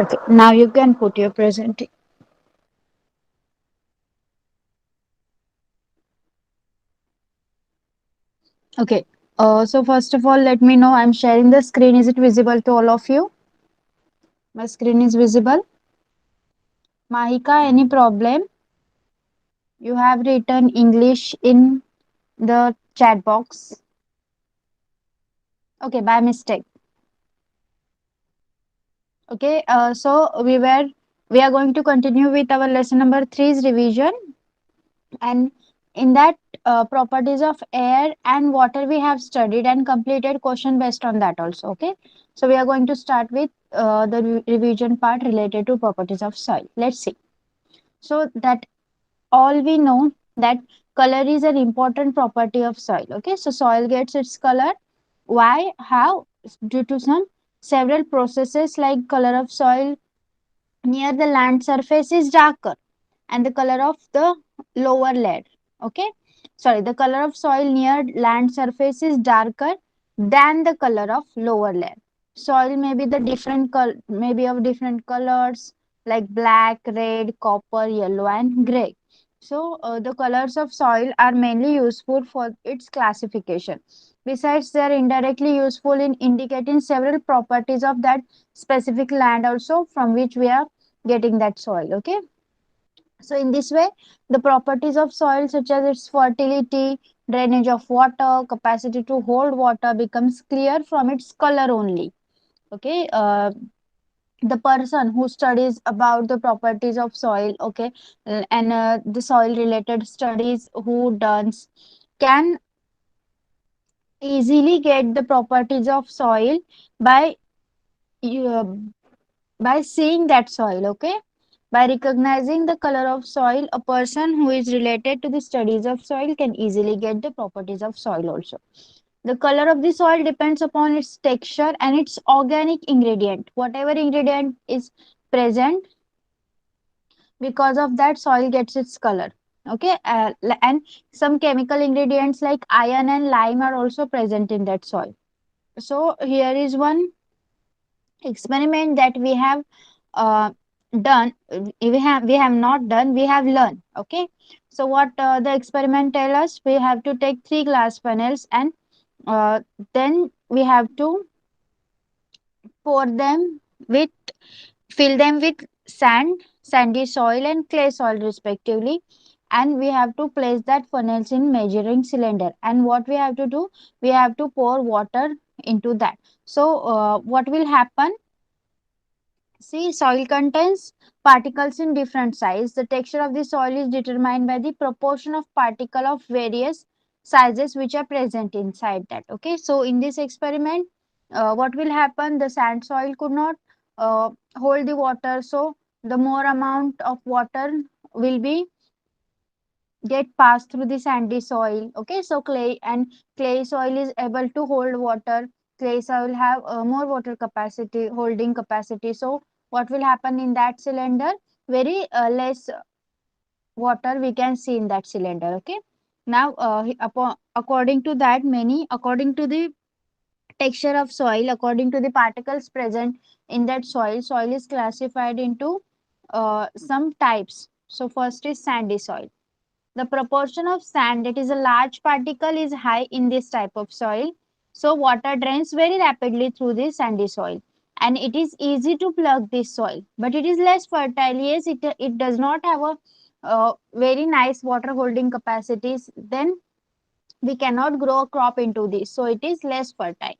Okay, now you can put your presentation. Okay, so first of all, let me know I'm sharing the screen. Is it visible to all of you? My screen is visible. Mahika, any problem? You have written English in the chat box. Okay, by mistake. Okay, we are going to continue with our lesson number three's revision, and in that properties of air and water we have studied and completed question based on that also. Okay, so we are going to start with the revision part related to properties of soil. Let's see. So that all we know that color is an important property of soil. Okay, so soil gets its color. Why? How? Due to some several processes, like color of soil near the land surface is darker and the color of the lower layer, okay, sorry, the color of soil near land surface is darker than the color of lower layer. Soil may be the different may be of different colors like black, red, copper, yellow and gray. So the colors of soil are mainly useful for its classification. Besides, they are indirectly useful in indicating several properties of that specific land also from which we are getting that soil. Okay, so in this way, the properties of soil such as its fertility, drainage of water, capacity to hold water becomes clear from its color only. Okay, the person who studies about the properties of soil, okay, and the soil related studies who does can easily get the properties of soil by uh, by seeing that soil. Okay, by recognizing the color of soil, a person who is related to the studies of soil can easily get the properties of soil also. The color of the soil depends upon its texture and its organic ingredient. Whatever ingredient is present, because of that, soil gets its color. Okay, and some chemical ingredients like iron and lime are also present in that soil. So here is one experiment that we have uh, done. We have not done, we have learned. Okay, so what the experiment tell us, we have to take three glass funnels and then we have to pour them with fill them with sand, sandy soil and clay soil respectively, and we have to place that funnels in measuring cylinder, and what we have to do, we have to pour water into that. So what will happen? See, soil contains particles in different size. The texture of the soil is determined by the proportion of particle of various sizes which are present inside that. Okay, so in this experiment, what will happen? The sand soil could not hold the water, so the more amount of water will be get passed through the sandy soil. Okay, so clay soil is able to hold water. Clay soil have more water capacity, holding capacity. So what will happen in that cylinder? Very less water we can see in that cylinder. Okay, now according to that, many according to the texture of soil, according to the particles present in that soil is classified into some types. So first is sandy soil. The proportion of sand, that is a large particle, is high in this type of soil. So water drains very rapidly through this sandy soil. And it is easy to plug this soil. But it is less fertile. Yes, it does not have a very nice water holding capacities. Then we cannot grow a crop into this. So it is less fertile.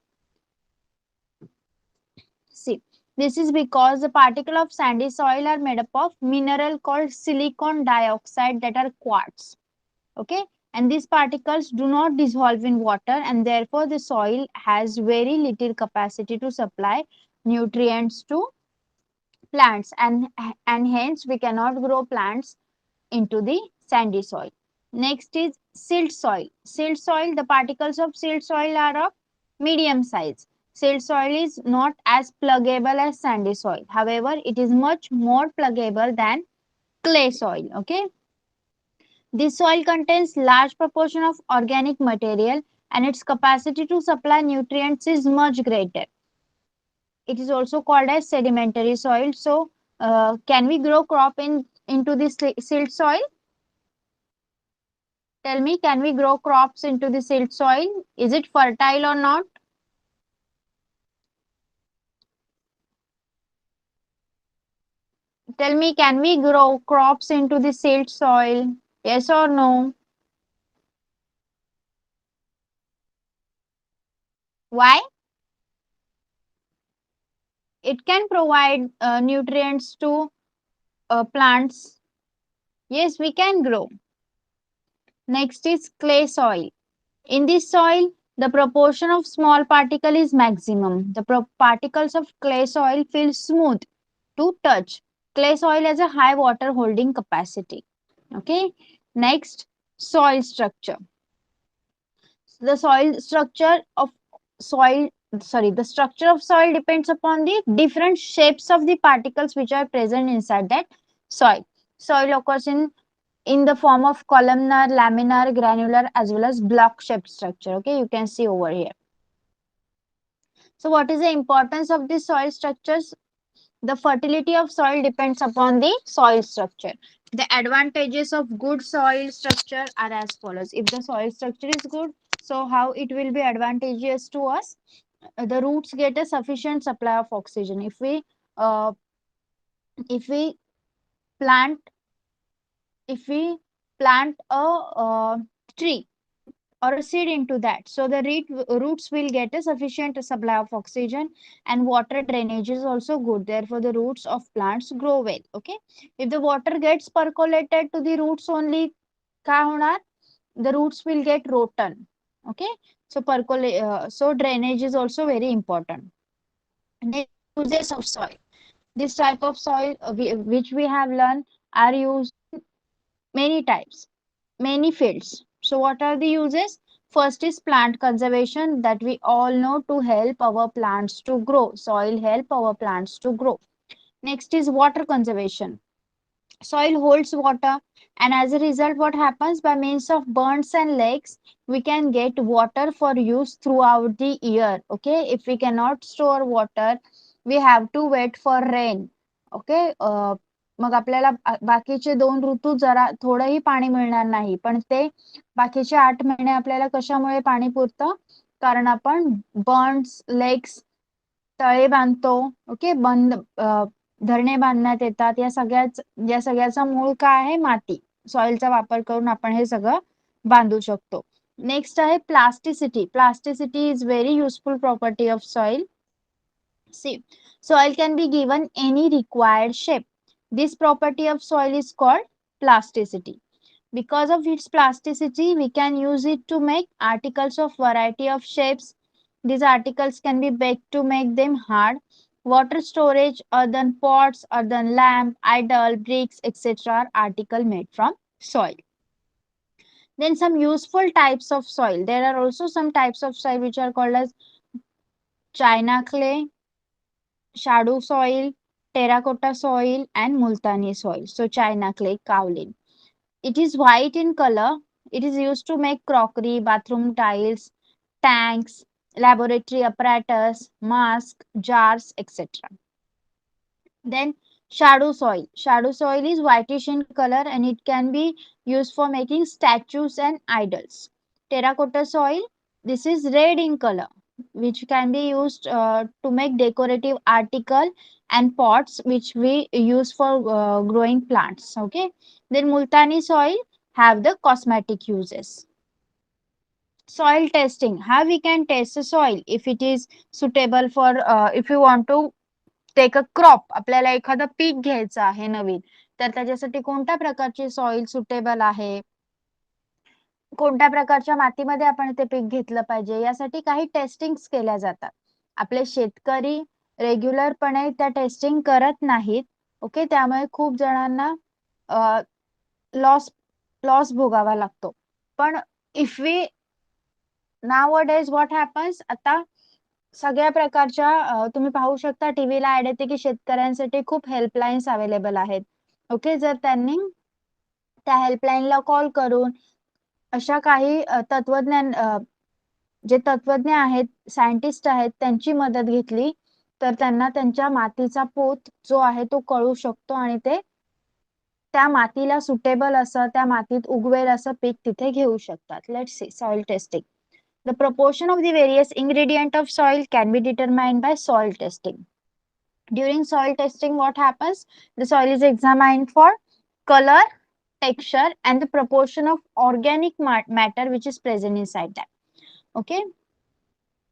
See, this is because the particle of sandy soil are made up of mineral called silicon dioxide, that are quartz. Okay, and these particles do not dissolve in water, and therefore the soil has very little capacity to supply nutrients to plants, and hence we cannot grow plants into the sandy soil. Next is silt soil. Silt soil, the particles of silt soil are of medium size. Silt soil is not as pluggable as sandy soil, however it is much more pluggable than clay soil. Okay, this soil contains large proportion of organic material and its capacity to supply nutrients is much greater. it is also called as sedimentary soil. So can we grow crop into this silt soil? Tell me, can we grow crops into the silt soil? Is it fertile or not? Tell me, can we grow crops into the silt soil? Yes or no? Why? It can provide nutrients to plants. Yes, we can grow. Next is clay soil. In this soil, the proportion of small particle is maximum. The particles of clay soil feel smooth to touch. Clay soil has a high water holding capacity. Okay. Next, soil structure. The soil structure of soil, sorry, the structure of soil depends upon the different shapes of the particles which are present inside that soil. Soil occurs in the form of columnar, laminar, granular as well as block shaped structure. Okay, you can see over here. So what is the importance of these soil structures? The fertility of soil depends upon the soil structure. The advantages of good soil structure are as follows. If the soil structure is good, so how it will be advantageous to us? The roots get a sufficient supply of oxygen. Uh, if we plant if we plant a tree or a seed into that, so the roots will get a sufficient supply of oxygen, and water drainage is also good, therefore the roots of plants grow well. Okay, if the water gets percolated to the roots only, काय होणार? The roots will get rotten. Okay, so so drainage is also very important. Next, uses of soil. This type of soil which we have learned are used many types, many fields. So what are the uses? First is plant conservation, that we all know, to help our plants to grow. Soil help our plants to grow. Next is water conservation. Soil holds water, and as a result what happens, by means of burns and lakes we can get water for use throughout the year. Okay, if we cannot store water, we have to wait for rain. Okay, मग आपल्याला बाकीचे 2 ऋतू जरा थोडंही पाणी मिळणार नाही, पण ते बाकीचे 8 महिने आपल्याला कशामुळे पाणी पुरतं? कारण आपण बर्न्स, लेक्स, तळे बांधतो. ओके, धरणे बांधण्यात येतात. या सगळ्याचा मूळ काय आहे? माती. सॉइलचा वापर करून आपण हे सगळं बांधू शकतो. नेक्स्ट आहे plasticity. Plasticity is very useful property of soil. See, soil can be given any required shape. This property of soil is called plasticity. Because of its plasticity, we can use it to make articles of variety of shapes. These articles can be baked to make them hard. Water storage, earthen pots, earthen lamp, idol, bricks, etc. are article made from soil. Then some useful types of soil. There are also some types of soil which are called as china clay, shadow soil, terracotta soil, and multani soil. So china clay, kaolin. It is white in color. It is used to make crockery, bathroom tiles, tanks, laboratory apparatus, masks, jars, etc. Then shadow soil. Shadow soil is whitish in color and it can be used for making statues and idols. Terracotta soil, this is red in color, which can be used to make decorative article and pots which we use for growing plants. Okay. Then multani soil have the cosmetic uses. Soil testing. How we can test the soil if it is suitable for if you want to take a crop, आपल्याला एखादं peak घ्यायचं आहे नवीन, तर त्याच्यासाठी कोणत्या प्रकारची soil suitable आहे, कोणत्या प्रकारच्या मातीमध्ये आपण ते पीक घेतलं पाहिजे, यासाठी काही टेस्टिंग्स केल्या जातात. आपले शेतकरी रेग्युलरपणे त्या टेस्टिंग करत नाहीत. ओके, त्यामुळे खूप जणांना लॉस लॉस भोगावा लागतो. पण if we nowadays what happens, आता सगळ्या प्रकारच्या तुम्ही पाहू शकता टीव्हीला ऍड येते की शेतकऱ्यांसाठी खूप हेल्पलाईन्स अवेलेबल आहेत. ओके, जर त्यांनी त्या हेल्पलाईनला कॉल करून अशा काही जे तत्वज्ञ आहेत, सायंटिस्ट आहेत, त्यांची मदत घेतली तर त्यांना त्यांच्या मातीचा पोत जो आहे तो कळू शकतो आणि ते त्या मातीला सुटेबल असं त्या मातीत उगवेल असं पीक तिथे घेऊ शकतात. Let's see soil testing. The proportion of the various ingredient of soil can be determined by soil testing. During soil testing, what happens? The soil is examined for color, texture, and the proportion of organic matter which is present inside that. Okay,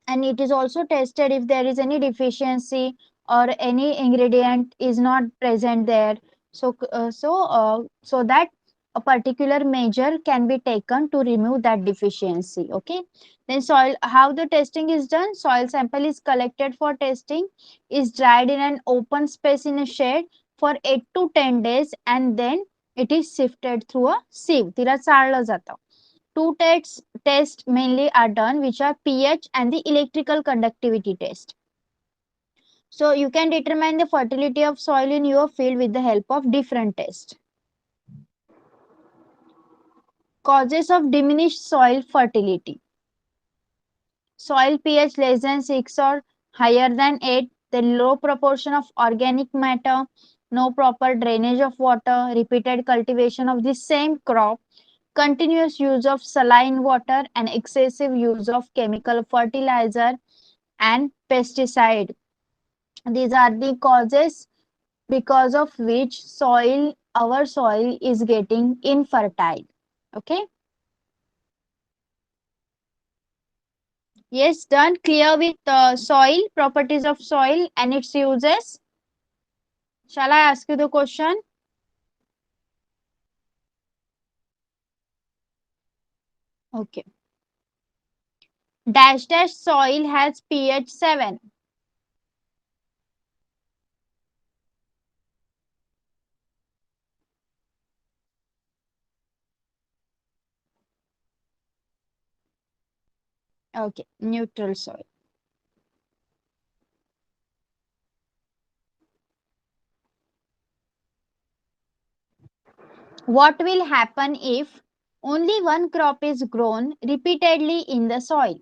and it is also tested if there is any deficiency or any ingredient is not present there, so that a particular measure can be taken to remove that deficiency. Okay, then soil, how the testing is done: soil sample is collected for testing, is dried in an open space in a shade for 8 to 10 days, and then it is sifted through a sieve. तिला चाळलं जातं. Two tests mainly are done, which are pH and the electrical conductivity test. So you can determine the fertility of soil in your field with the help of different tests. Causes of diminished soil fertility: soil pH less than 6 or higher than 8, the low proportion of organic matter, no proper drainage of water, repeated cultivation of the same crop, continuous use of saline water, and excessive use of chemical fertilizer and pesticide. These are the causes because of which our soil is getting infertile. Okay. Yes, done. Clear with soil, properties of soil and its uses. Shall I ask you the question? Okay. Dash dash soil has pH 7. Okay, neutral soil. What will happen if only one crop is grown repeatedly in the soil?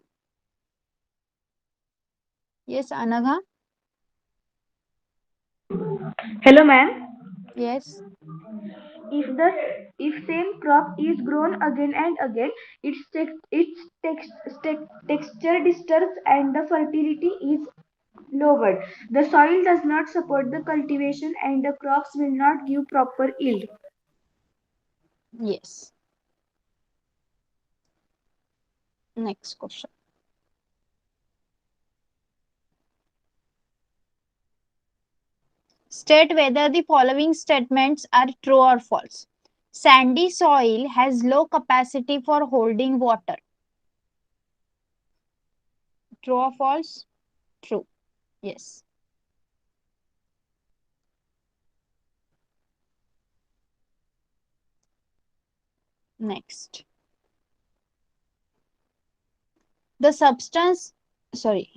Yes, Anagha? Hello, ma'am. Yes. If the if same crop is grown again and again, texture disturbs and the fertility is lowered. The soil does not support the cultivation and the crops will not give proper yield. Yes. Next question. State whether the following statements are true or false. Sandy soil has low capacity for holding water. True or false? True. Yes. Next. The substance, sorry.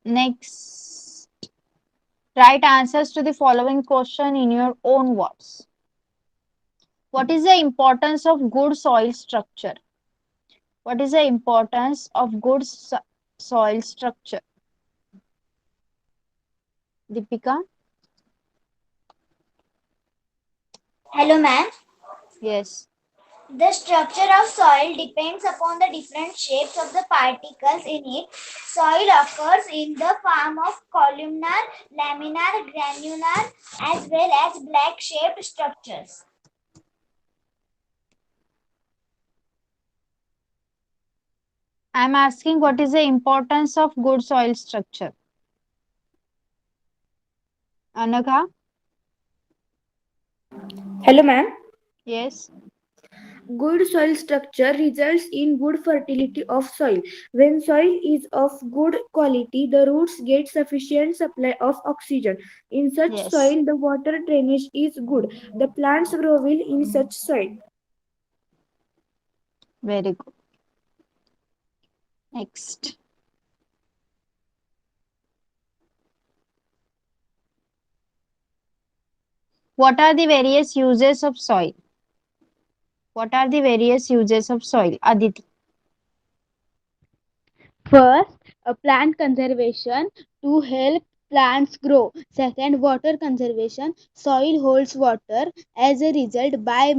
Next. Write answers to the following question in your own words. What is the importance of good soil structure? What is the importance of good soil structure? Deepika? Hello, ma'am. Yes. The structure of soil depends upon the different shapes of the particles in it. Soil occurs in the form of columnar, laminar, granular, as well as black shaped structures. I am asking what is the importance of good soil structure? Anagha? Hello, ma'am. Yes. Good soil structure results in good fertility of soil. When soil is of good quality, the roots get sufficient supply of oxygen. In such Yes. soil, the water drainage is good. The plants grow well in such soil. Very good. Next. What are the various uses of soil? What are the various uses of soil? Aditi. First, plant conservation to help plants grow. Second, water conservation. Soil holds water. As a result, by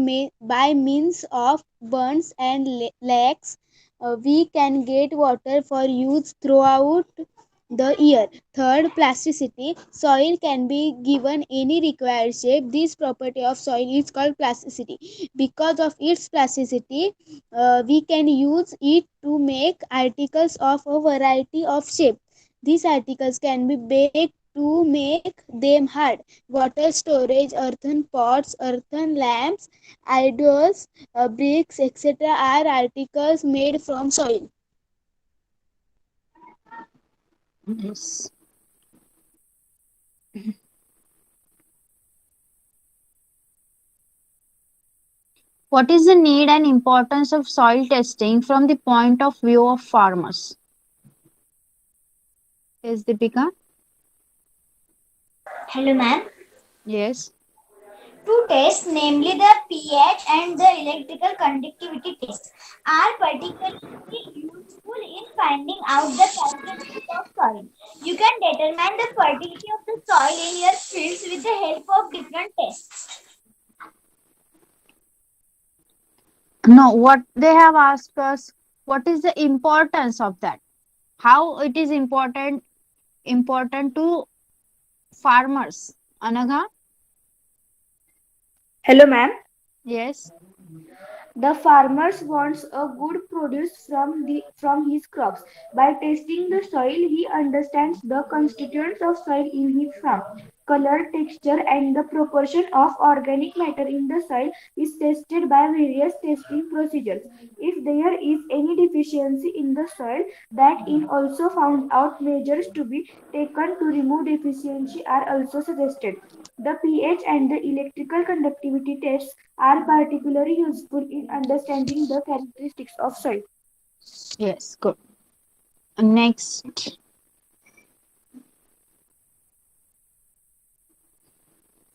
means of burns and lakes, we can get water for use throughout the year. Third, plasticity. Soil can be given any required shape. This property of soil is called plasticity. Because of its plasticity, we can use it to make articles of a variety of shape. These articles can be baked to make them hard. Water storage, earthen pots, earthen lamps, idols, bricks, etc. are articles made from soil. Yes. What is the need and importance of soil testing from the point of view of farmers? Yes, Deepika? Hello, ma'am. Yes. Two tests, namely the pH and the electrical conductivity test, are particularly useful in finding out the characteristics of soil. You can determine the fertility of the soil in your fields with the help of different tests. No, what they have asked us, what is the importance of that? How it is important to farmers? Anagha? Hello, ma'am. Yes. The farmers wants a good produce from his crops. By testing the soil, he understands the constituents of soil in his farm. Color, texture, and the proportion of organic matter in the soil is tested by various testing procedures. If there is any deficiency in the soil, that is also found out. Measures to be taken to remove deficiency are also suggested. The pH and the electrical conductivity tests are particularly useful in understanding the characteristics of soil. Yes, good. Next.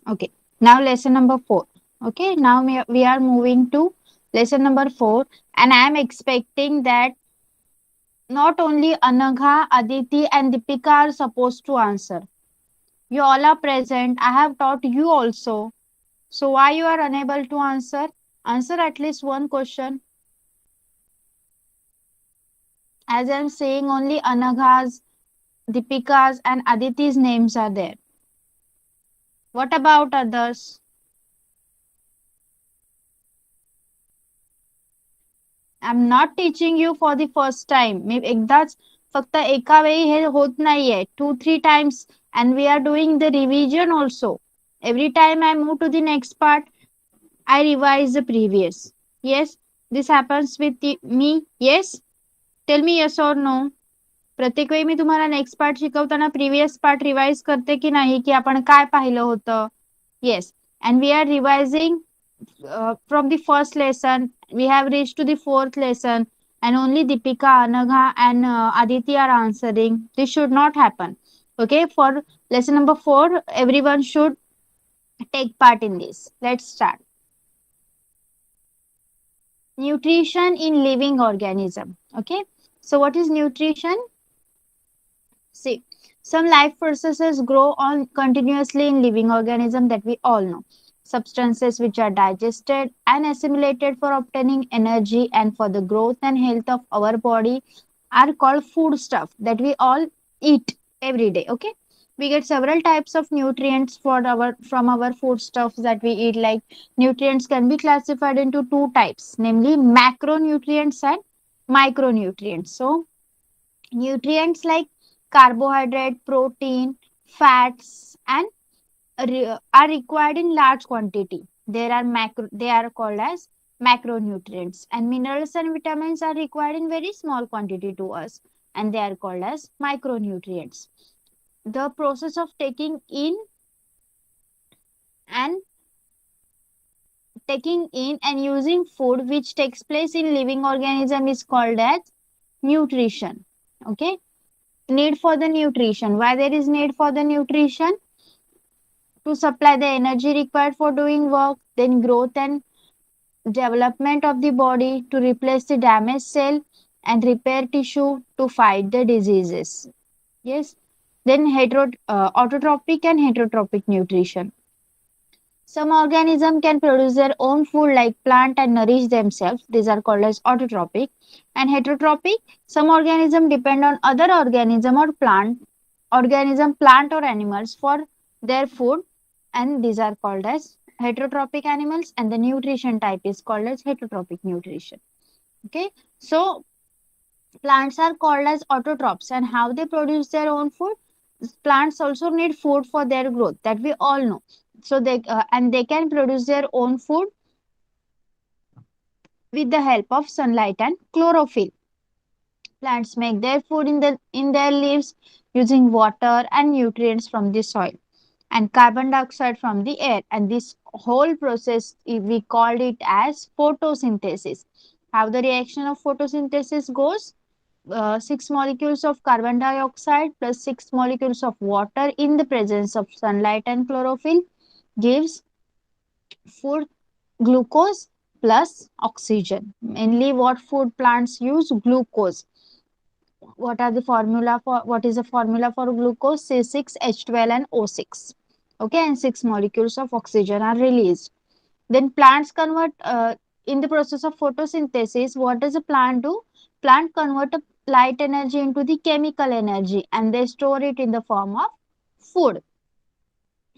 Okay. Now lesson number 4. Okay. Now we are moving to lesson number 4, and I am expecting that not only Anagha, Aditi, and Deepika are supposed to answer. You all are present. I have taught you also. So why you are unable to answer? Answer at least one question. As I am saying, only Anagha's, Deepika's, and Aditi's names are there. What about others? I'm not teaching you for the first time. मी एकदाच फक्त एका वेळी हे होत नाहीये. 2-3 times, and we are doing the revision also. Every time I move to the next part, I revise the previous. Yes, this happens with me. Yes, tell me yes or no. प्रत्येक वेळी मी तुम्हाला next part शिकवताना previous part revise करते की नाही, की आपण काय पाहिलं होतं. Yes, and we are revising from the first lesson. We have reached to the fourth lesson, and only Deepika, Anagha, and Aditi are answering. This should not happen. Okay, for lesson number 4, everyone should take part in this. Let's start. Nutrition in living organism. Okay, so what is nutrition? See, some life processes grow on continuously in living organism that we all know. Substances which are digested and assimilated for obtaining energy and for the growth and health of our body are called food stuff that we all eat every day. Okay, we get several types of nutrients from our food stuffs that we eat. Like, nutrients can be classified into two types, namely macronutrients and micronutrients. So nutrients like carbohydrate, protein, fats, and are required in large quantity. They are called as macronutrients, and minerals and vitamins are required in very small quantity to us, and they are called as micronutrients. The process of and taking in and using food which takes place in living organism is called as nutrition. Okay, need for the nutrition. Why there is need for the nutrition? To supply the energy required for doing work, then growth and development of the body, to replace the damaged cell, and repair tissue to fight the diseases. Yes. Then autotrophic and heterotrophic nutrition. Some organisms can produce their own food like plant and nourish themselves. These are called as autotrophic. And heterotrophic, some organisms depend on other plant or animals for their food, and these are called as heterotrophic animals, and the nutrition type is called as heterotrophic nutrition. Okay, so plants are called as autotrophs, and how they produce their own food. Plants also need food for their growth, that we all know. So they can produce their own food with the help of sunlight and chlorophyll. Plants make their food in their leaves using water and nutrients from the soil and carbon dioxide from the air, and this whole process we called it as photosynthesis. How the reaction of photosynthesis goes: 6 molecules of carbon dioxide plus 6 molecules of water in the presence of sunlight and chlorophyll gives food glucose plus oxygen. Mainly what food plants use? Glucose. What is the formula for glucose? C6H12 and O6. Okay, and 6 molecules of oxygen are released. Then plants convert in the process of photosynthesis. What does a plant do? Plant convert a light energy into the chemical energy, and they store it in the form of food.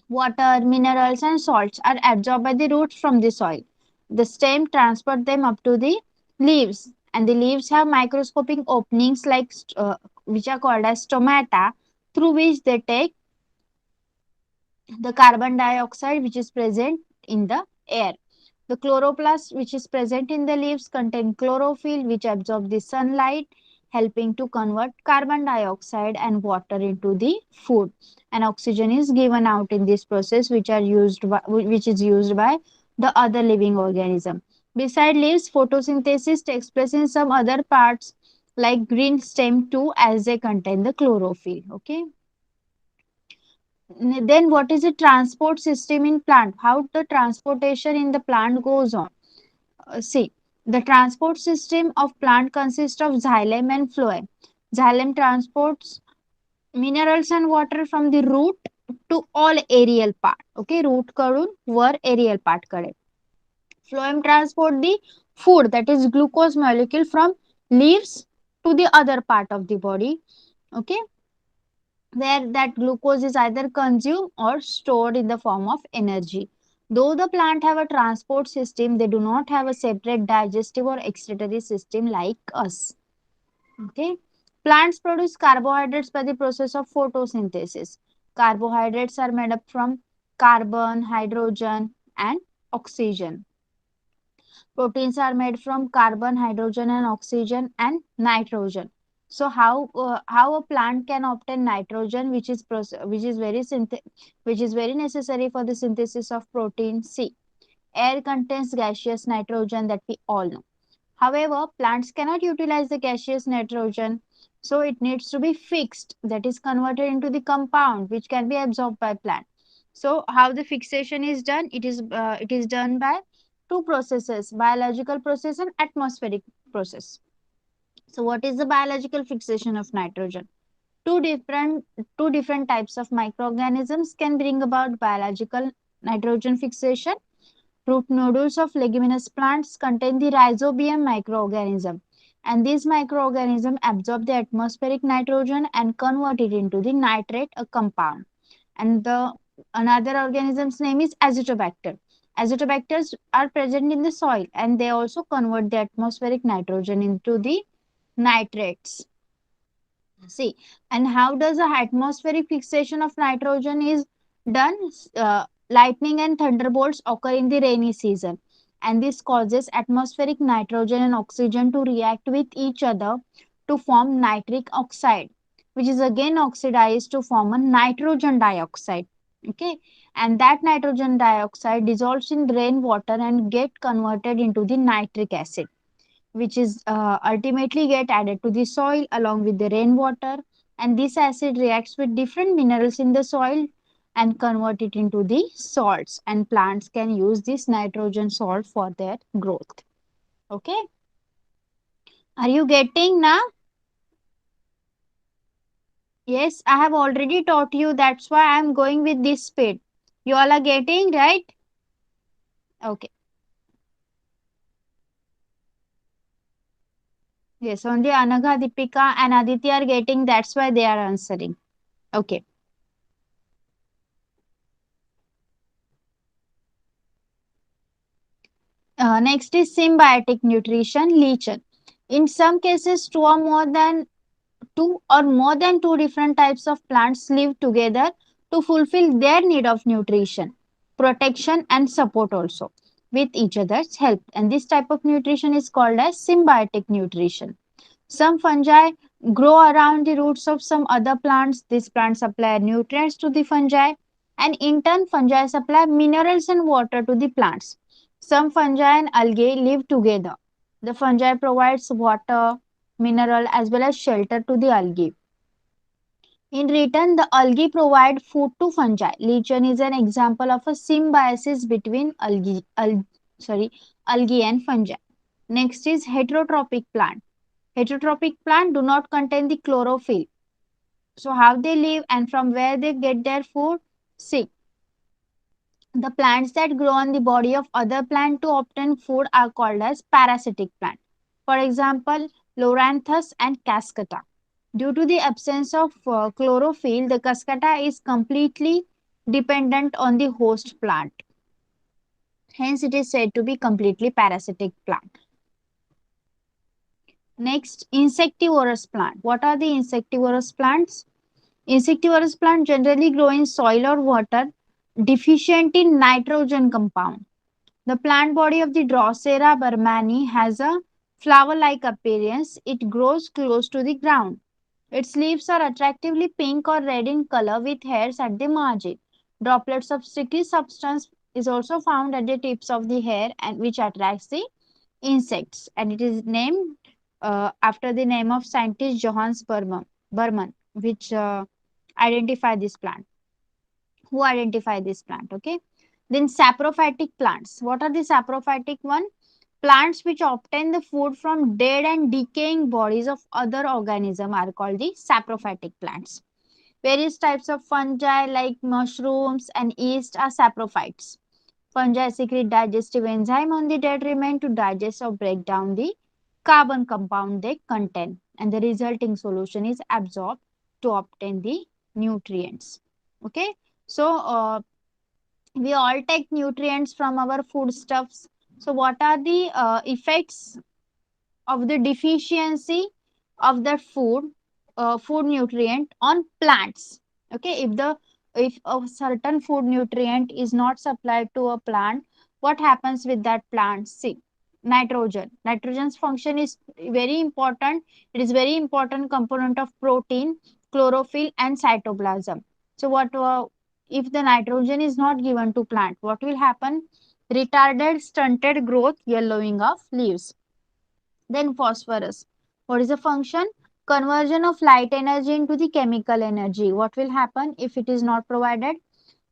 Water, minerals, and salts are absorbed by the roots from the soil. The stem transport them up to the leaves, and the leaves have microscopic openings which are called as stomata, through which they take the carbon dioxide which is present in the air. The chloroplast which is present in the leaves contain chlorophyll which absorb the sunlight, helping to convert carbon dioxide and water into the food. And oxygen is given out in this process which is used by the other living organism. Beside leaves, photosynthesis takes place in some other parts like green stem too, as they contain the chlorophyll. Okay. Then what is the transport system in plant? How the transportation in the plant goes on? See, the transport system of plant consists of xylem and phloem. Xylem transports minerals and water from the root to all aerial part. Okay, root कडून वर aerial part कडे. Phloem transport the food, that is glucose molecule, from leaves to the other part of the body. Okay, where that glucose is either consumed or stored in the form of energy. Though the plant have a transport system, they do not have a separate digestive or excretory system like us. Okay. Plants produce carbohydrates by the process of photosynthesis. Carbohydrates are made up from carbon, hydrogen, and oxygen. Proteins are made from carbon, hydrogen, and oxygen and nitrogen. So how a plant can obtain nitrogen, which is very necessary for the synthesis of protein? C. Air contains gaseous nitrogen, that we all know. However, plants cannot utilize the gaseous nitrogen, so it needs to be fixed, that is converted into the compound which can be absorbed by plant. So how the fixation is done? It is done by two processes: biological process and atmospheric process. So what is the biological fixation of nitrogen? Two different two different types of microorganisms can bring about biological nitrogen fixation. Root nodules of leguminous plants contain the rhizobium microorganism, and these microorganisms absorb the atmospheric nitrogen and convert it into the nitrate, a compound. And the another organism's name is azotobacter. Azotobacters are present in the soil, and they also convert the atmospheric nitrogen into the nitrates. See, and how does the atmospheric fixation of nitrogen is done? Lightning and thunderbolts occur in the rainy season, and this causes atmospheric nitrogen and oxygen to react with each other to form nitric oxide, which is again oxidized to form a nitrogen dioxide. Okay, and that nitrogen dioxide dissolves in rainwater and get converted into the nitric acid, which is ultimately get added to the soil along with the rainwater, and this acid reacts with different minerals in the soil and convert it into the salts, and plants can use this nitrogen salt for their growth. Okay, Are you getting now? Yes, I have already taught you. That's why I am going with this speed. You all are getting, right? Okay. Yes, only Anagha, Deepika and Aditya are getting. That's why they are answering. Okay. Next is symbiotic nutrition, lichen. In some cases, two different types of plants live together to fulfill their need of nutrition, protection, and support also with each other's help. And this type of nutrition is called as symbiotic nutrition. Some fungi grow around the roots of some other plants. These plants supply nutrients to the fungi, and in turn, fungi supply minerals and water to the plants. Some fungi and algae live together. The fungi provides water, mineral, as well as shelter to the algae. In return, the algae provide food to fungi. Lichen is an example of a symbiosis between algae and fungi. Next is heterotrophic plant. Heterotrophic plants do not contain the chlorophyll. So how they live and from where they get their food? See, the plants that grow on the body of other plant to obtain food are called as parasitic plant. For example, Loranthus and Cascata. Due to the absence of chlorophyll, the cascata is completely dependent on the host plant. Hence, it is said to be completely parasitic plant. Next, insectivorous plant. What are the insectivorous plants? Insectivorous plants generally grow in soil or water deficient in nitrogen compound. The plant body of the Drosera burmani has a flower-like appearance. It grows close to the ground. Its leaves are attractively pink or red in color with hairs at the margin. Droplets of sticky substance is also found at the tips of the hair and which attracts the insects, and it is named after the name of scientist Johannes Berman, which identify this plant. Who identify this plant? Okay. Then saprophytic plants. What are the saprophytic one? Plants which obtain the food from dead and decaying bodies of other organisms are called the saprophytic plants. Various types of fungi like mushrooms and yeast are saprophytes. Fungi secrete digestive enzyme on the dead remain to digest or break down the carbon compound they contain, and the resulting solution is absorbed to obtain the nutrients. Okay, so we all take nutrients from our foodstuffs. So, what are the effects of the deficiency of that food nutrient on plants? Okay, if a certain food nutrient is not supplied to a plant, what happens with that plant? See, nitrogen's function is very important. It is very important component of protein, chlorophyll and cytoplasm. So what if the nitrogen is not given to plant, what will happen? Retarded stunted growth, yellowing of leaves. Then phosphorus. What is the function? Conversion of light energy into the chemical energy. What will happen if it is not provided?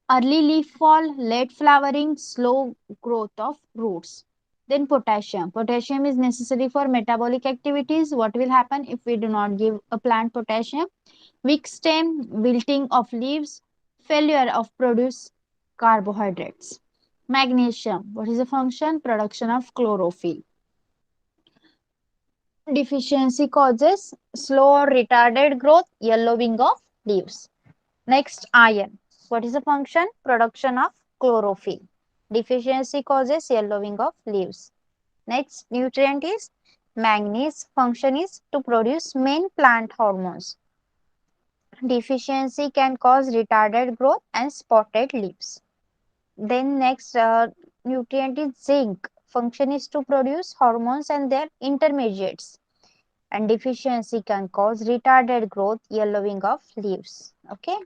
Early leaf fall, late flowering, slow growth of roots. Then potassium. Potassium is necessary for metabolic activities. What will happen if we do not give a plant potassium? Weak stem, wilting of leaves, failure of produce carbohydrates. Magnesium. What is the function? Production of chlorophyll. Deficiency causes slow or retarded growth, yellowing of leaves. Next, iron. What is the function? Production of chlorophyll. Deficiency causes yellowing of leaves. Next nutrient is manganese. Function is to produce main plant hormones. Deficiency can cause retarded growth and spotted leaves. Then next nutrient is zinc. Function is to produce hormones and their intermediates. And deficiency can cause retarded growth, yellowing of leaves. Okay.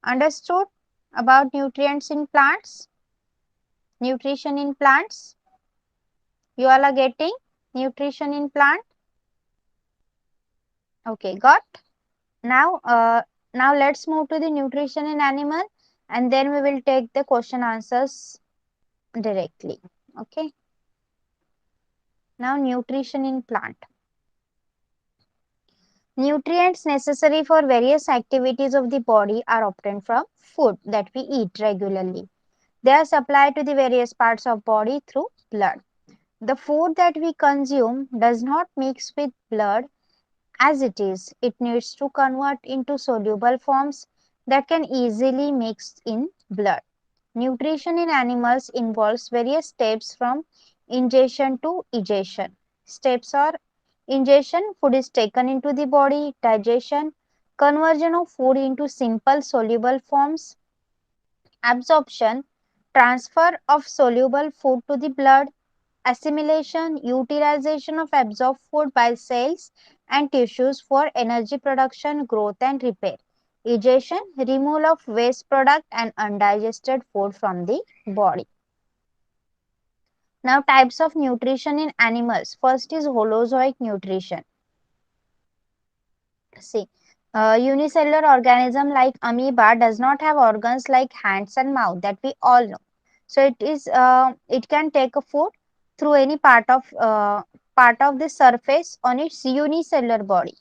Understood about nutrients in plants? Nutrition in plants? You all are getting nutrition in plant? Okay, got. Now let's move to the nutrition in animal, and then we will take the question answers directly. Okay. Now nutrition in plant. Nutrients necessary for various activities of the body are obtained from food that we eat regularly. They are supplied to the various parts of body through blood. The food that we consume does not mix with blood as it is. It needs to convert into soluble forms that can easily mix in blood. Nutrition in animals involves various steps from ingestion to egestion. Steps are ingestion, food is taken into the body; digestion, conversion of food into simple soluble forms; absorption, transfer of soluble food to the blood; assimilation, utilization of absorbed food by cells and tissues for energy production, growth and repair; egestion, removal of waste product and undigested food from the body. Now, types of nutrition in animals. First is holozoic nutrition. See, unicellular organism like amoeba does not have organs like hands and mouth that we all know. So it can take a food through any part of the surface on its unicellular body.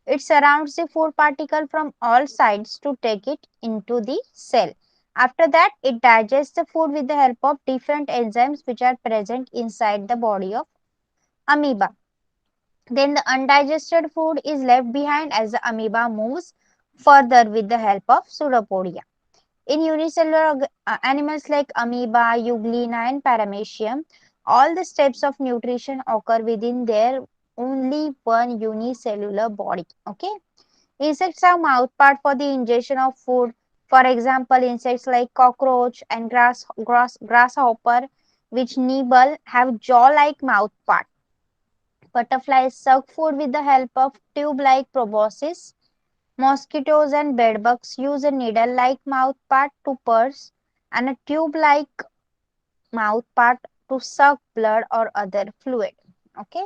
It surrounds the food particle from all sides to take it into the cell. After that, it digests the food with the help of different enzymes which are present inside the body of amoeba. Then the undigested food is left behind as the amoeba moves further with the help of pseudopodia. In unicellular animals like amoeba, euglena and paramecium, all the steps of nutrition occur within their only one unicellular body. Okay. Insects have mouth part for the ingestion of food. For example, insects like cockroach and grasshopper which nibble have jaw-like mouth part. Butterflies suck food with the help of tube-like proboscis. Mosquitoes and bedbugs use a needle-like mouth part to purse and a tube-like mouth part to suck blood or other fluid. Okay,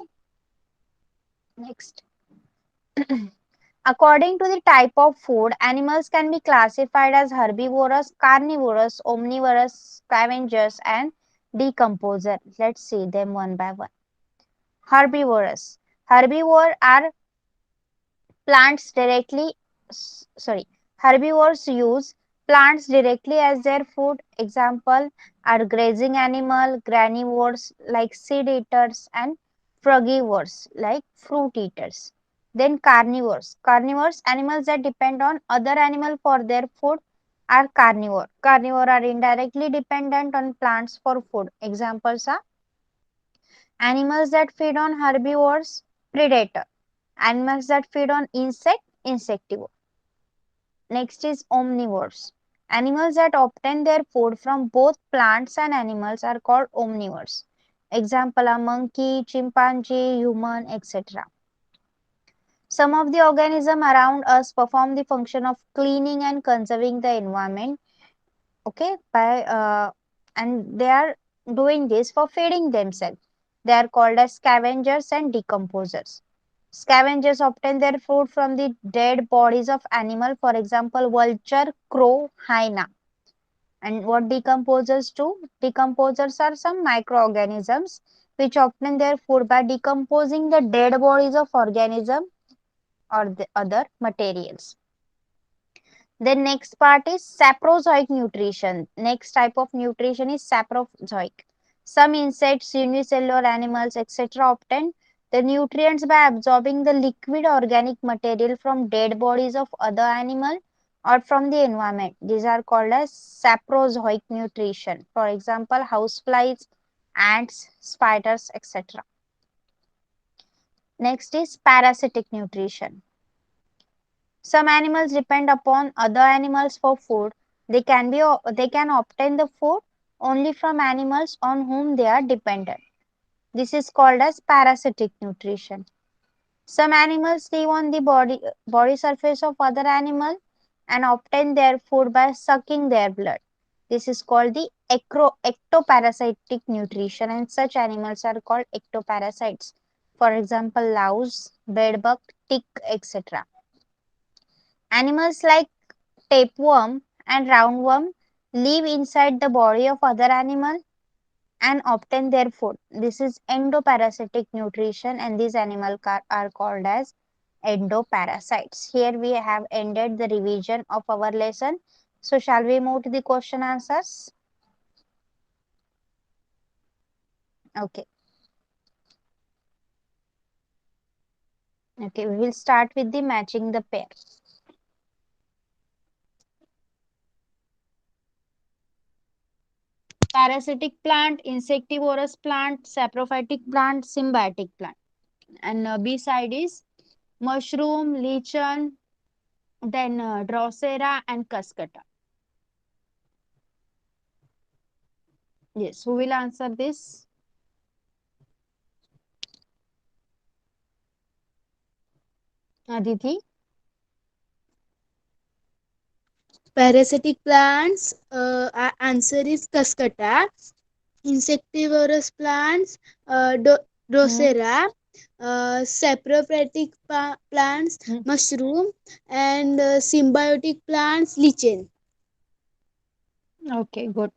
next. According to the type of food, animals can be classified as herbivorous, carnivorous, omnivorous, scavengers, and decomposer. Let's see them one by one. Herbivorous. Herbivore are plants directly sorry herbivores use plants directly as their food. Example are grazing animal, granivores like seed eaters, and frugivores like fruit eaters. Then carnivores animals that depend on other animal for their food are carnivore are indirectly dependent on plants for food. Examples are animals that feed on herbivores, predator; animals that feed on insectivore. Next is omnivores. Animals that obtain their food from both plants and animals are called omnivores. Example are monkey, chimpanzee, human, etc. Some of the organisms around us perform the function of cleaning and conserving the environment. Okay, and they are doing this for feeding themselves. They are called as scavengers and decomposers. Scavengers obtain their food from the dead bodies of animal, for example, vulture, crow, hyena. And what decomposers do? Decomposers are some microorganisms which obtain their food by decomposing the dead bodies of organism or the other materials. The next part is saprozoic nutrition. Next type of nutrition is saprozoic. Some insects, unicellular animals, etc. obtain the nutrients by absorbing the liquid organic material from dead bodies of other animal or from the environment. These are called as saprozoic nutrition. For example, houseflies, ants, spiders, etc. Next is parasitic nutrition. Some animals depend upon other animals for food. They can obtain the food only from animals on whom they are dependent. This is called as parasitic nutrition. Some animals live on the body surface of other animal and obtain their food by sucking their blood. This is called the ectoparasitic nutrition, and such animals are called ectoparasites. For example, louse, bedbug, tick, etc. Animals like tapeworm and roundworm live inside the body of other animal and obtain their food. This is endoparasitic nutrition, and these animals are called as endoparasites. Here we have ended the revision of our lesson. So shall we move to the question answers? Okay. Okay, we will start with the matching the pair. Parasitic plant, insectivorous plant, saprophytic plant, symbiotic plant. And B side is mushroom, lichen, then Drosera and Cuscuta. Yes, who will answer this? Aditi? Parasitic plants, answer is Cuscuta. Insectivorous plants, Hmm. Drosera. Saprophytic plants, Hmm. mushroom. And symbiotic plants, lichen. Okay, good.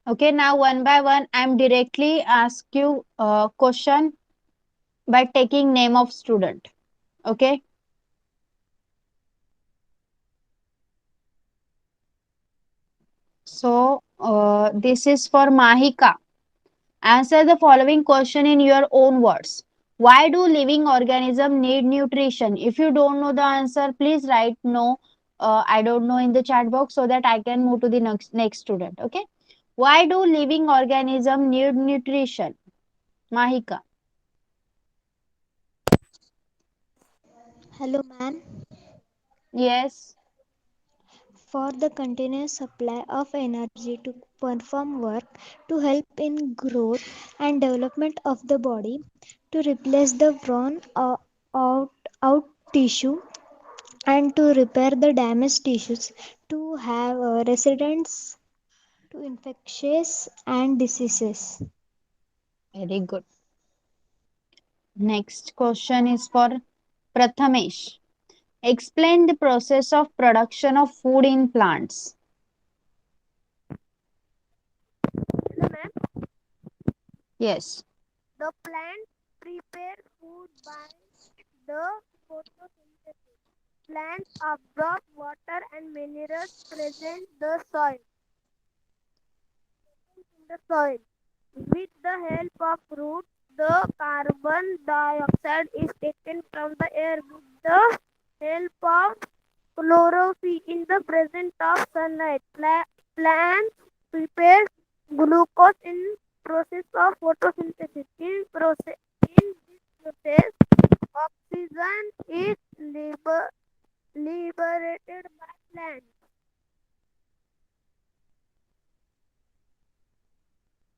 Okay, now one by one, I'm directly ask you a question by taking name of student. Okay, so this is for Mahika. Answer the following question in your own words. Why do living organisms need nutrition? If you don't know the answer, please write no. I don't know in the chat box so that I can move to the next student. Okay. Why do living organisms need nutrition? Mahika. Hello, ma'am. Yes. For the continuous supply of energy to perform work, to help in growth and development of the body, to replace the worn out, out tissue, and to repair the damaged tissues, to have resistance to infectious and diseases. Very good. Next question is for Prathamesh. Explain the process of production of food in plants. Hello, ma'am. Yes. The plant prepare food by the photosynthesis. Plants absorb water and minerals present in the soil. With the help of roots, the carbon dioxide is taken from the air. With the help of chlorophyll in the presence of sunlight, plants prepare glucose in process of photosynthesis. In this process, oxygen is liberated by plants.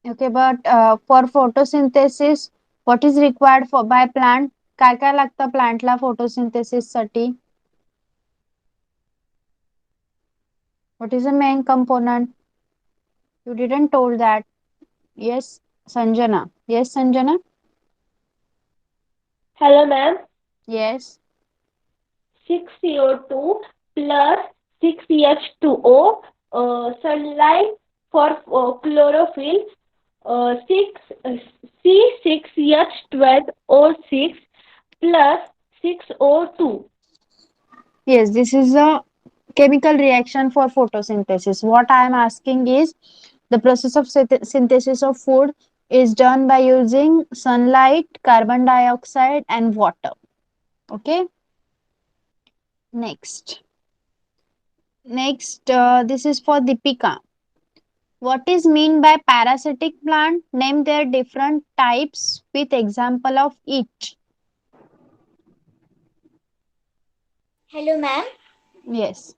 Okay, but for photosynthesis, what is required for by plant? काय काय लागतं प्लांटला photosynthesis साठी? What is the main component? You didn't told that. Yes, Sanjana. Yes, Sanjana. Hello, ma'am. Yes. 6CO2 plus 6H2O, sunlight for chlorophyll, 6 C6H12O6 plus 6O2. Yes, this is a chemical reaction for photosynthesis. What I am asking is the process of synthesis of food is done by using sunlight, carbon dioxide, and water. Okay. Next. This is for Deepika. What is mean by parasitic plant? Name their different types with example of each. Hello, ma'am. Yes.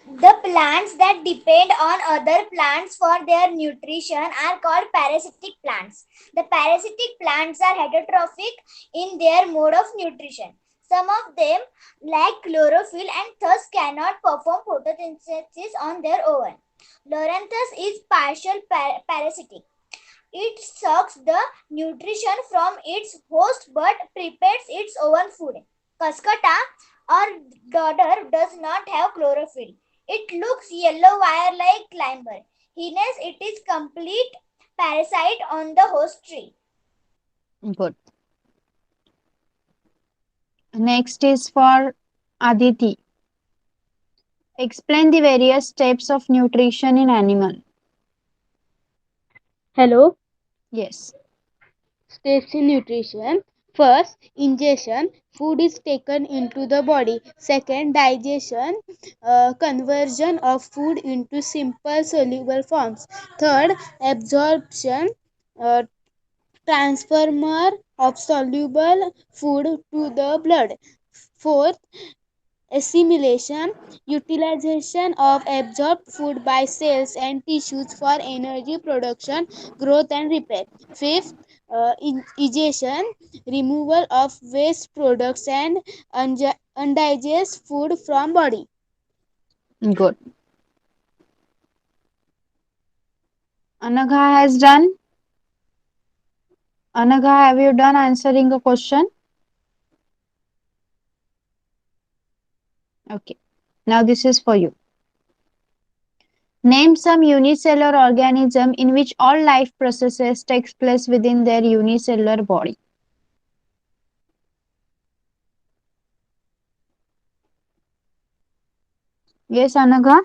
The plants that depend on other plants for their nutrition are called parasitic plants. The parasitic plants are heterotrophic in their mode of nutrition. Some of them lack chlorophyll and thus cannot perform photosynthesis on their own. Loranthus is partial parasitic. It sucks the nutrition from its host but prepares its own food. Cuscuta or dodder does not have chlorophyll. It looks yellow wire like climber. Hence, it is complete parasite on the host tree. Good. Next is for Aditi. Explain the various steps of nutrition in animal. Hello. Yes. Steps in nutrition. First, ingestion. Food is taken into the body. Second, digestion. Conversion of food into simple soluble forms. Third, absorption. Uh, Transfer of soluble food to the blood. Fourth, assimilation, utilization of absorbed food by cells and tissues for energy production, growth and repair. Fifth, egestion, removal of waste products and undigested food from body. Good. Anagha has done. Anagha, have you done answering a question? Okay. Now this is for you. Name some unicellular organism in which all life processes takes place within their unicellular body. Yes, Anagha?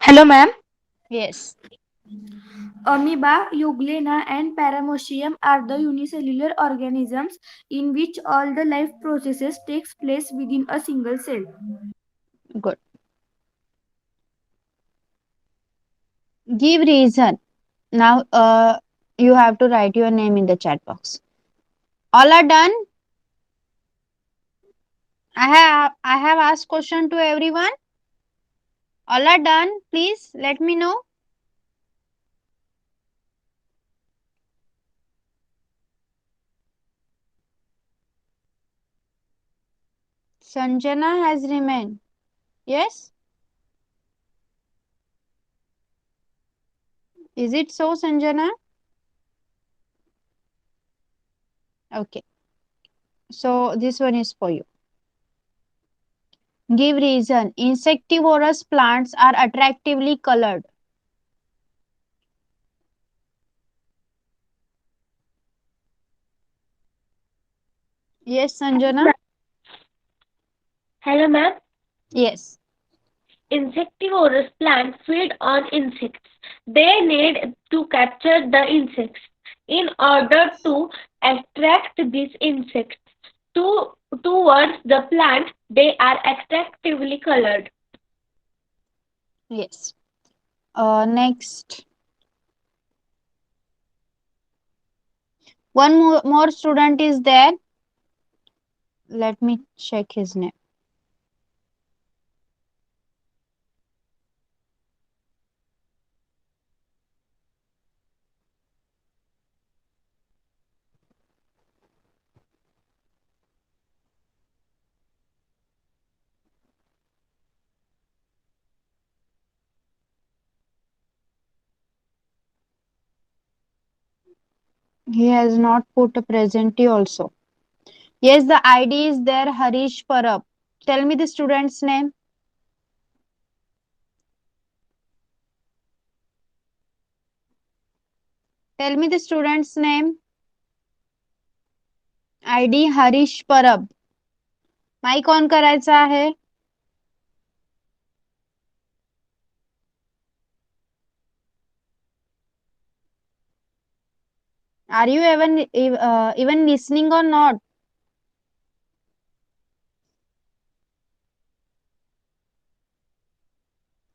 Hello, ma'am. Yes. Amoeba, Euglena, and Paramecium are the unicellular organisms in which all the life processes takes place within a single cell. Good. Give reason. Now you have to write your name in the chat box. All are done? I have asked question to everyone. All are done. Please let me know. Sanjana has remained. Yes? Is it so, Sanjana? Okay. So this one is for you. Give reason. Insectivorous plants are attractively colored. Yes, Sanjana? Hello, ma'am. Yes. Insectivorous plants feed on insects. They need to capture the insects. In order to attract these insects to, towards the plant, they are attractively colored. Yes. Next. One more student is there. Let me check his name. He has not put a presentee also. Yes, the ID is there, Harish Parab. Tell me the student's name. Tell me the student's name. ID Harish परब. Mic on करायचा आहे. Are you even listening or not?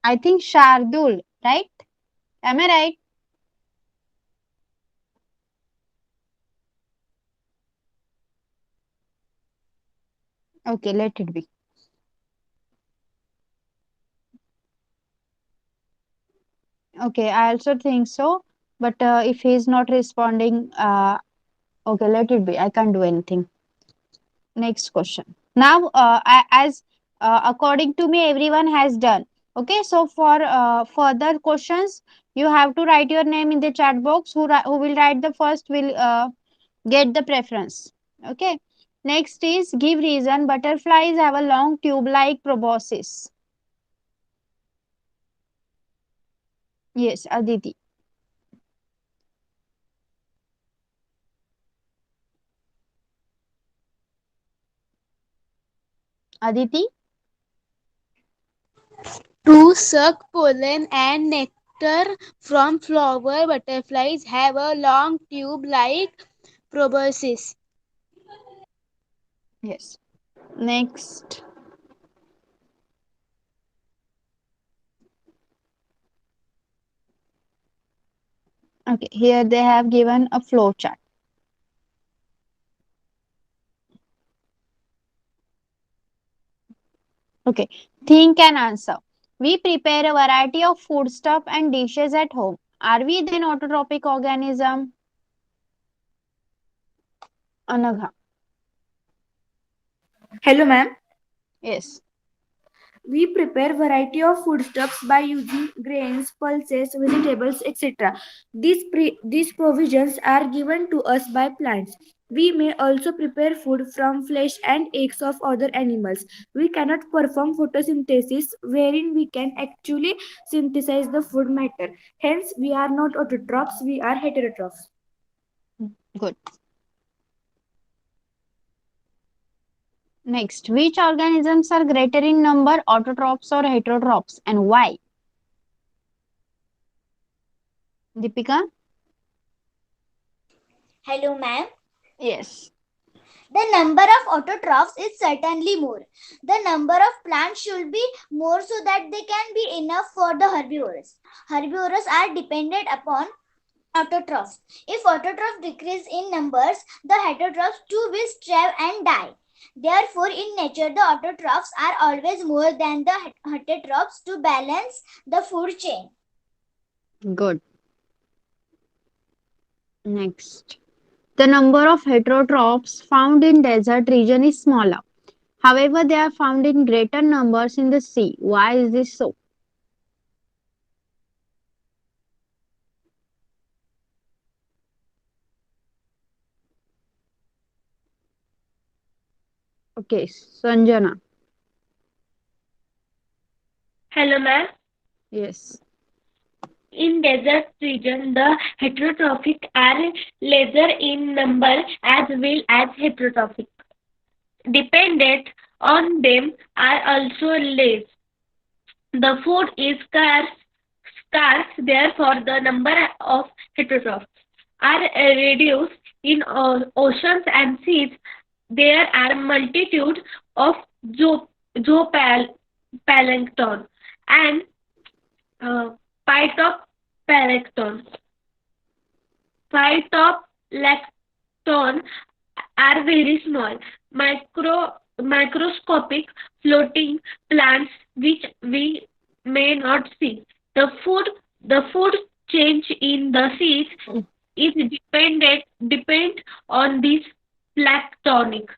I think Shardul, right? Am I right? Okay, let it be. Okay, I also think so. But if he is not responding, okay, let it be. I can't do anything. Next question. Now, as according to me, everyone has done. Okay, so for further questions, you have to write your name in the chat box. Who will write the first will get the preference. Okay. Next is give reason. Butterflies have a long tube-like proboscis. Yes, Aditi. Aditi? To suck pollen and nectar from flower, butterflies have a long tube-like proboscis. Yes. Next. Okay, here they have given a flow chart. Okay, think and answer. We prepare a variety of foodstuff and dishes at home. Are we then autotrophic organism? Anagha. Hello, ma'am. Yes. We prepare variety of foodstuffs by using grains, pulses, vegetables, etc. These provisions are given to us by plants. We may also prepare food from flesh and eggs of other animals. We cannot perform photosynthesis wherein we can actually synthesize the food matter. Hence, we are not autotrophs, we are heterotrophs. Good. Next, which organisms are greater in number, autotrophs or heterotrophs, and why? Deepika? Hello, ma'am. Yes. The number of autotrophs is certainly more. The number of plants should be more so that they can be enough for the herbivores. Herbivores are dependent upon autotrophs. If autotrophs decrease in numbers, the heterotrophs too will starve and die. Therefore, in nature, the autotrophs are always more than the heterotrophs to balance the food chain. Good. Next. The number of heterotrophs found in desert region is smaller. However, they are found in greater numbers in the sea. Why is this so? Okay, Sanjana. Hello, ma'am. Yes. In desert region, the heterotrophic are lesser in number as well as heterotrophic. Dependent on them are also less. The food is scarce, therefore the number of heterotrophs are reduced in oceans and seas. There are multitude of zooplankton and uh, phytoplankton. Phytoplankton are very small, microscopic floating plants which we may not see. The food the food change in the seas is depend on this planktonic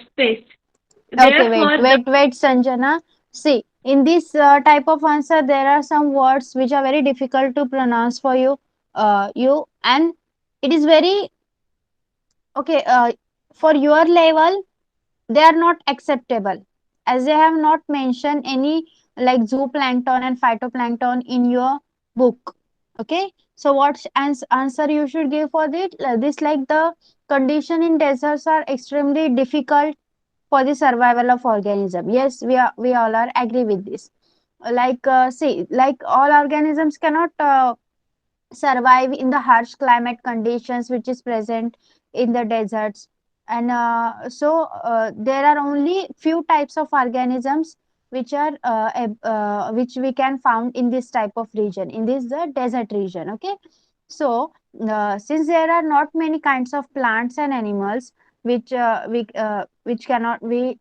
space. Okay, wait, Therefore, the wait, wait, Sanjana. See, in this type of answer, there are some words which are very difficult to pronounce for you. And it is very okay. For your level, they are not acceptable, as they have not mentioned any like zooplankton and phytoplankton in your book. Okay, so what answer you should give for this? Like the condition in deserts are extremely difficult for the survival of organism. Yes, we all are agree with this. Like see, like all organisms cannot survive in the harsh climate conditions which is present in the deserts, and there are only few types of organisms which are which we can found in this type of region, in this the desert region. Okay, so since there are not many kinds of plants and animals which cannot be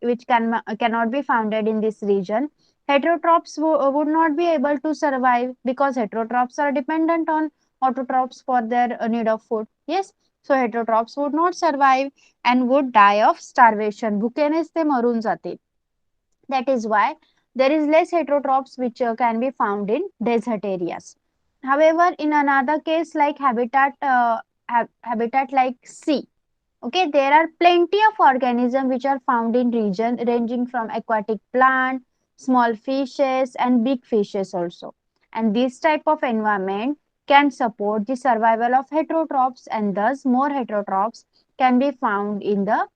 founded in this region, heterotrophs would not be able to survive, because heterotrophs are dependent on autotrophs for their need of food. Yes, so heterotrophs would not survive and would die of starvation. भुकेनेच ते maroon जातील. That is why there is less heterotrophs which can be found in desert areas. However, in another case like habitat like sea, okay, there are plenty of organisms which are found in region ranging from aquatic plant, small fishes and big fishes also. And this type of environment can support the survival of heterotrophs, and thus more heterotrophs can be found in the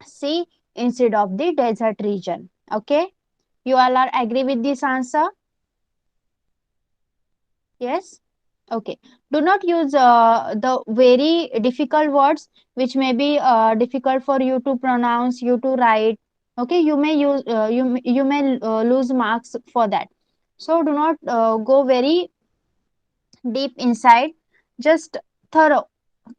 sea instead of the desert region. Okay, you all are agree with this answer? Yes. Okay. Do not use the very difficult words which may be difficult for you to pronounce, you to write. Okay, you may use you may lose marks for that. So do not go very deep inside. Just thorough.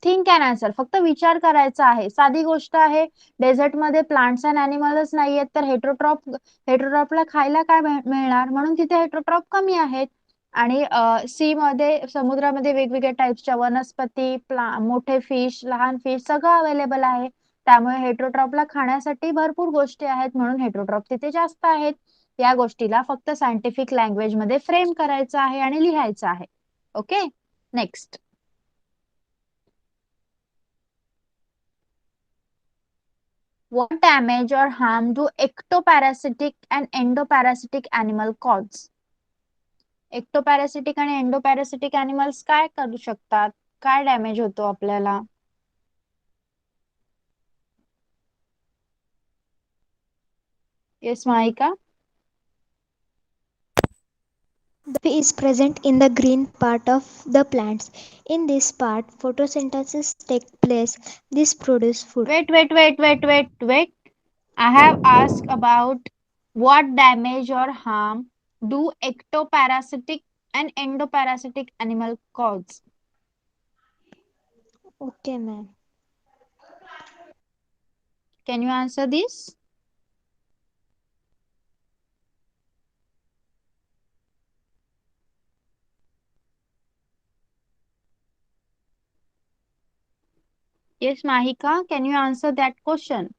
Think and answer. फक्त विचार करायचा आहे. साधी गोष्ट आहे. डेझर्टमध्ये plants and animals नाही आहेत तर हेटरोट्रॉपला खायला काय मिळणार, म्हणून तिथे हेटरोट्रॉप कमी आहेत. आणि सी मध्ये समुद्रामध्ये वेगवेगळ्या टाईप्सच्या वनस्पती, मोठे फिश, लहान फिश सगळं अवेलेबल आहे. त्यामुळे हेटरोट्रॉपला खाण्यासाठी भरपूर गोष्टी आहेत, म्हणून हेटरोट्रॉप तिथे जास्त आहेत. या गोष्टीला फक्त सायंटिफिक लँग्वेज मध्ये फ्रेम करायचं आहे आणि लिहायचं आहे. Okay, next. What damage or harm do ectoparasitic and endoparasitic animal cause? एक्टोपॅरासिटिक आणि एंडोपॅरासिटिक अॅनिमल्स काय करू शकतात, काय डॅमेज होतो आपल्याला? Yes Mahika. The is present in the green part of the plants. In this part, photosynthesis takes place. This produces food. Wait. I have asked about what damage or harm do ectoparasitic and endoparasitic animal cause? Okay, ma'am. Can you answer this? Yes, Mahika, can you answer that question?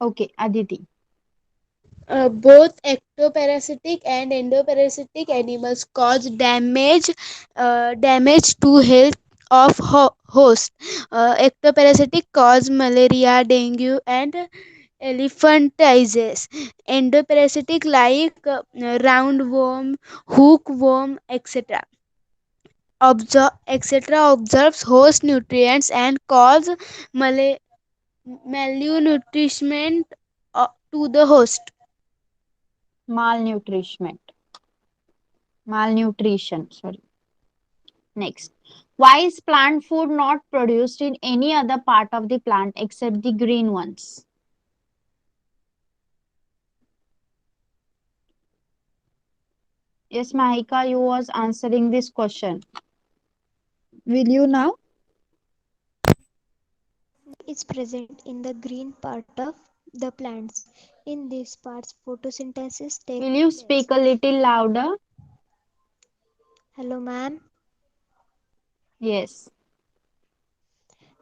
Okay, Aditi. Both ectoparasitic and endoparasitic animals cause damage to health of host. Ectoparasitic cause malaria, dengue, and elephantiasis. Endoparasitic like roundworm, hookworm, etc. Absorbs host nutrients and cause malnutrition to the host. Malnutrition, sorry. Next, why is plant food not produced in any other part of the plant except the green ones? Yes, Mahika, you was answering this question. Will you now? Is present in the green part of the plants. In these parts, photosynthesis takes Will you place. speak a little louder? Hello, ma'am. Yes.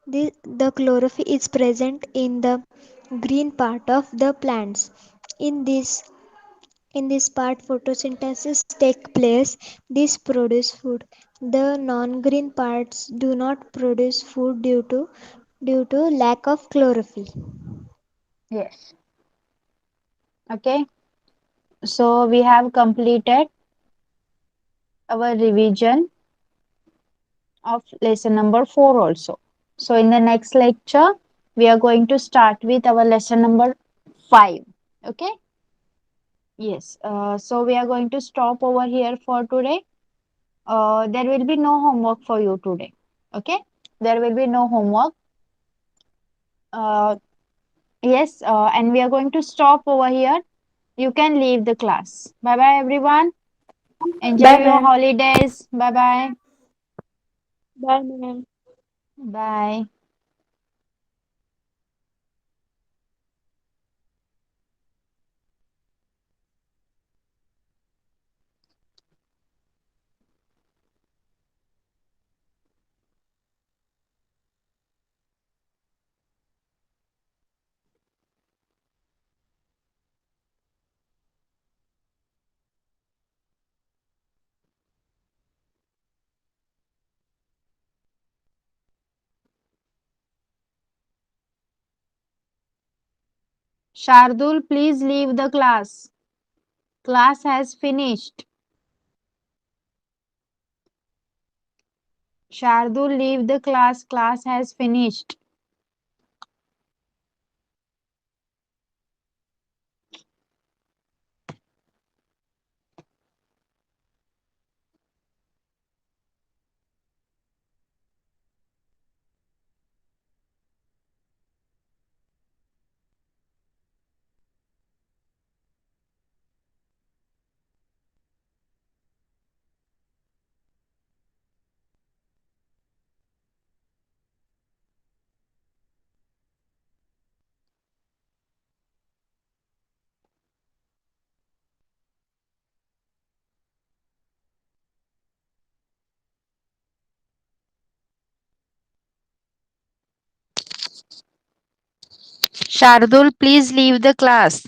The chlorophyll is present in the green part of the plants. In this part, photosynthesis takes place. This produces food. The non-green parts do not produce food due to lack of chlorophyll. Yes. Okay. So we have completed our revision of lesson number 4 also. So in the next lecture, we are going to start with our lesson number 5. Okay. Yes. So we are going to stop over here for today. There will be no homework for you today. Okay. There will be no homework. Uh, yes. And we are going to stop over here. You can leave the class. Bye bye everyone. Enjoy Bye, your ma'am. holidays. Bye bye. Bye, ma'am. Bye. Shardul, please leave the class. Class has finished. Shardul, leave the class. Class has finished. Shardul, please leave the class.